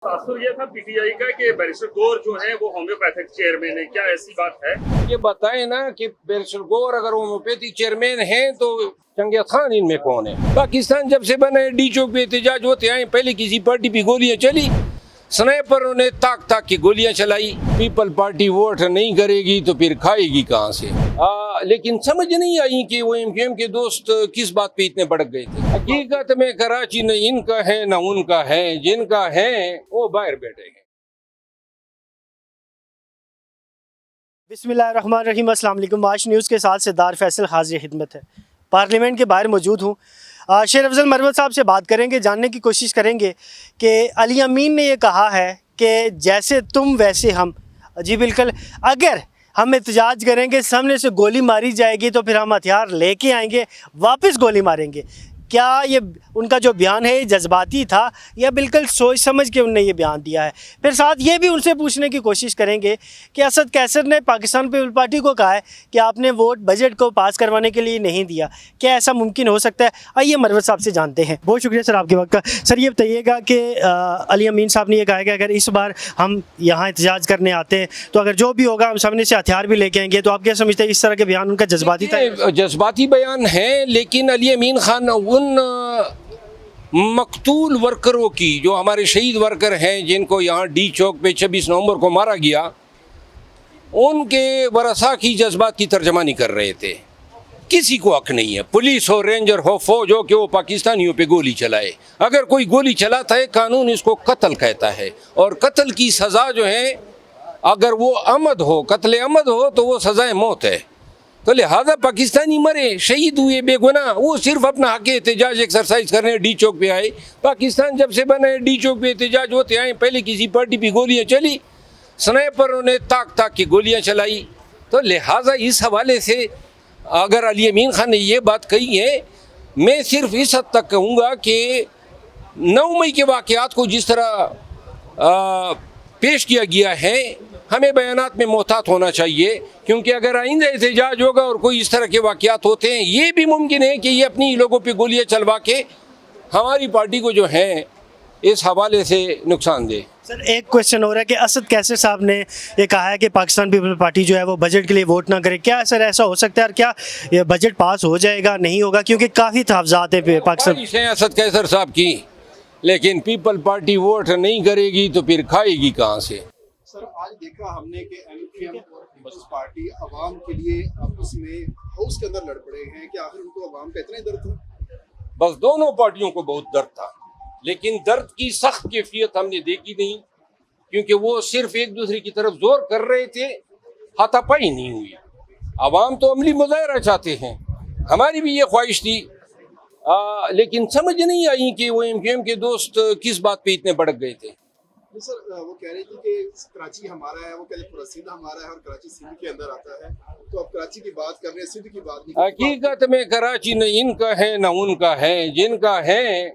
तासुर ये था पीटीआई का कि बैरिस्टर गौर जो है वो होम्योपैथिक चेयरमैन है, क्या ऐसी बात है? ये बताएं ना कि बैरिस्टर गौर अगर होम्योपैथिक चेयरमैन हैं तो चंगे खान इनमें कौन है? पाकिस्तान जब से बना है डी चौक पे एहतजाज होते आए, पहले किसी पार्टी पे गोलियां चली, स्नाइपरों ने ताक ताक की गोलियां चलाई। पीपल पार्टी वोट नहीं करेगी तो फिर खाएगी कहाँ से? लेकिन समझ नहीं आई कि वो एमक्यूएम के दोस्त किस बात पे इतने भड़क गए थे। हकीकत में कराची न इनका है न उनका है, जिनका है वो बाहर बैठे हैं। बिस्मिल्लाहिर्रहमानिर्रहीम, अस्सलाम वालेकुम। आज न्यूज़ के साथ सिद्धार्थ फैसल हाजिर खिदमत है। पार्लियामेंट के बाहर मौजूद हूँ। शेर अफजल मरवत साहब से बात करेंगे, जानने की कोशिश करेंगे कि अली अमीन ने ये कहा है कि जैसे तुम वैसे हम। जी बिल्कुल, अगर हम एहतजाज करेंगे, सामने से गोली मारी जाएगी तो फिर हम हथियार लेके आएंगे, वापस गोली मारेंगे। क्या ये उनका जो बयान है जज्बाती था या बिल्कुल सोच समझ के उनने ये बयान दिया है? फिर साथ ये भी उनसे पूछने की कोशिश करेंगे कि असद कैसर ने पाकिस्तान पीपल पार्टी को कहा है कि आपने वोट बजट को पास करवाने के लिए नहीं दिया, क्या ऐसा मुमकिन हो सकता है? आइए मरवत साहब से जानते हैं। बहुत शुक्रिया सर आपके वक्त का। सर ये बताइएगा कि अली अमीन साहब ने यह कहा है कि अगर इस बार हम यहाँ एहतजाज करने आते हैं तो अगर जो भी होगा हम सामने से हथियार भी लेके आएंगे, तो आप क्या समझते हैं इस तरह के बयान उनका जज्बाती था? जज्बाती बयान है, लेकिन अली अमीन खान उन मकतूल वर्करों की, जो हमारे शहीद वर्कर हैं जिनको यहाँ डी चौक पे 26 नवंबर को मारा गया, उनके वरसा की जज्बात की तर्जमानी कर रहे थे। किसी को हक नहीं है, पुलिस हो, रेंजर हो, फौज हो, कि वो पाकिस्तानियों पे गोली चलाए। अगर कोई गोली चलाता है, कानून इसको कत्ल कहता है, और कत्ल की सज़ा जो है, अगर वो अमद हो, कत्ल अमद हो, तो वो सज़ाए मौत है। तो लिहाजा पाकिस्तानी मरे, शहीद हुए बेगुनाह, वो सिर्फ अपना हक एहतजाज एक्सरसाइज करने डी चौक पे आए। पाकिस्तान जब से बना है डी चौक पे एहतजाज होते आए, पहले किसी पार्टी पे गोलियां चली, स्नाइपरों ने ताक ताक की गोलियां चलाई। तो लिहाजा इस हवाले से अगर अली अमीन खान ने ये बात कही है, मैं सिर्फ इस हद तक कहूँगा कि 9 मई के वाक़यात को जिस तरह पेश किया गया है, हमें बयानात में मोहतात होना चाहिए, क्योंकि अगर आइंदा एहतजाज होगा और कोई इस तरह के वाक़यात होते हैं, ये भी मुमकिन है कि ये अपनी लोगों पे गोलियां चलवा के हमारी पार्टी को जो है इस हवाले से नुकसान दे। सर एक क्वेश्चन हो रहा है कि असद कैसर साहब ने ये कहा है कि पाकिस्तान पीपल पार्टी जो है वो बजट के लिए वोट ना करे। क्या सर ऐसा हो सकता है, और क्या ये बजट पास हो जाएगा, नहीं होगा? क्योंकि काफ़ी तहफ़्ज़ात है पाकिस्तान। असद कैसर साहब की, लेकिन पीपल पार्टी वोट नहीं करेगी तो फिर खाएगी कहाँ से? सर आज देखा हमने कि एमक्यूएम और पीपल्स पार्टी अवाम के लिए आपस में हाउस के अंदर लड़ पड़े हैं कि आखिर उनको अवाम का इतना ही दर्द था? बस दोनों पार्टियों को बहुत दर्द था, लेकिन दर्द की सख्त कैफियत हमने देखी नहीं, क्योंकि वो सिर्फ एक दूसरे की तरफ जोर कर रहे थे, हाथापाई नहीं हुई। अवाम तो अमली मुजाहरा चाहते हैं, हमारी भी ये ख्वाहिश थी, लेकिन समझ नहीं आई कि वो एमक्यूएम के दोस्त किस बात पे इतने भड़क गए थे। सर वो कह रही थी कि कराची हमारा है, वो कहते पूरा सिंध हमारा है और कराची सिंध के अंदर आता है, तो अब कराची की बात कर रहे हैं, सिंध की बात नहीं। हकीकत में कराची न इनका है न उनका है, जिनका है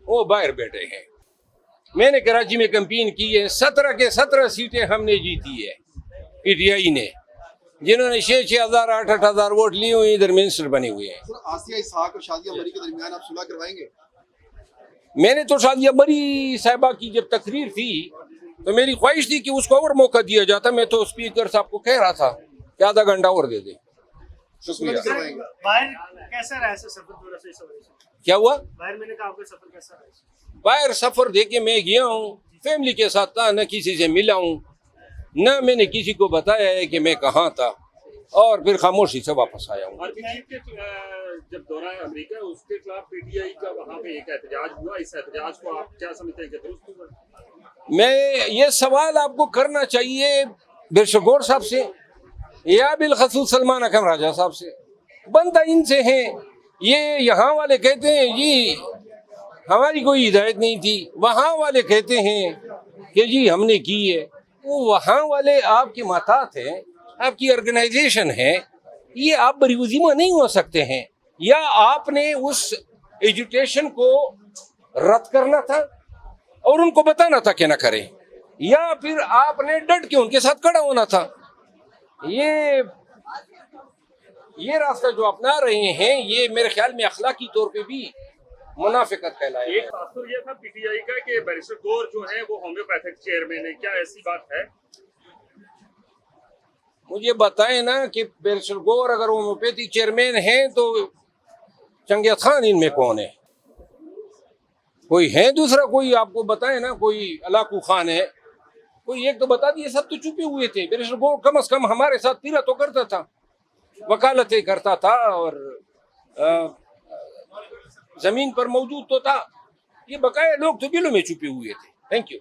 वो बाहर बैठे हैं। मैंने कराची में कैंपेन की है, 17 के 17 सीटें हमने जीती है पीटीआई ने, जिन्होंने 6,000 8,000 वोट लिए हुए इधर मिनिस्टर बने हुए हैं। सर आसिया इसहाक और शादिया मरी के दरमियान आप सुलह करवाएंगे? मैंने तो शादिया मरी साहिबा की जब तकरीर थी तो मेरी ख्वाहिश थी कि उसको और मौका दिया जाता। मैं तो स्पीकर साहब को कह रहा था कि आधा घंटा और दे दे। शुक्रिया। कैसा रहा सफर? क्या हुआ? बाहर मैंने कहा आपका सफर कैसा रहा? बाहर सफर देके मैं गया हूँ, फैमिली के साथ था, न किसी से मिला हूँ, न मैंने किसी को बताया है कि मैं कहाँ था, और फिर खामोशी से वापस आया हूँ। जब दौरा अमेरिका उसके खिलाफ पीटीआई का वहाँ पे एक एहतजाज हुआ, इस एहतजाज को आप क्या समझते हैं कि दुरुस्त हुआ? मैं ये सवाल आपको करना चाहिए बैरिस्टर गौर साहब से या बिलखसूस सलमान अकरम राजा साहब से, बनता इनसे हैं। ये यहाँ वाले कहते हैं जी हमारी कोई हिदायत नहीं थी, वहाँ वाले कहते हैं कि जी हमने की है। वो वहाँ वाले आपके मातात हैं, आपकी ऑर्गेनाइजेशन है, ये आप बरीउज़िमा नहीं हो सकते हैं। या आपने उस एजुटेशन को रद्द करना था और उनको बताना था कि ना करें, या फिर आपने डट के उनके साथ खड़ा होना था। ये रास्ता जो अपना रहे हैं, ये मेरे ख्याल में अखलाकी तौर पे भी मुनाफिकत कहलाएगा। एक तासुर ये था पीटीआई का कि बैरिस्टर गौर जो है वो होम्योपैथिक चेयरमैन है, क्या ऐसी बात है? मुझे बताएं ना कि बैरिस्टर गौर अगर होम्योपैथी चेयरमैन हैं तो चंगे खान इनमें कौन है? कोई है दूसरा, कोई आपको बताए ना, कोई अलाकू खान है, कोई एक तो बता दिए, सब तो चुपे हुए थे। बैरिस्टर गौर कम से कम हमारे साथ पीरा तो करता था, वकालतें करता था और जमीन पर मौजूद तो था। ये बकाया लोग तो बिलों में छुपे हुए थे। Thank you.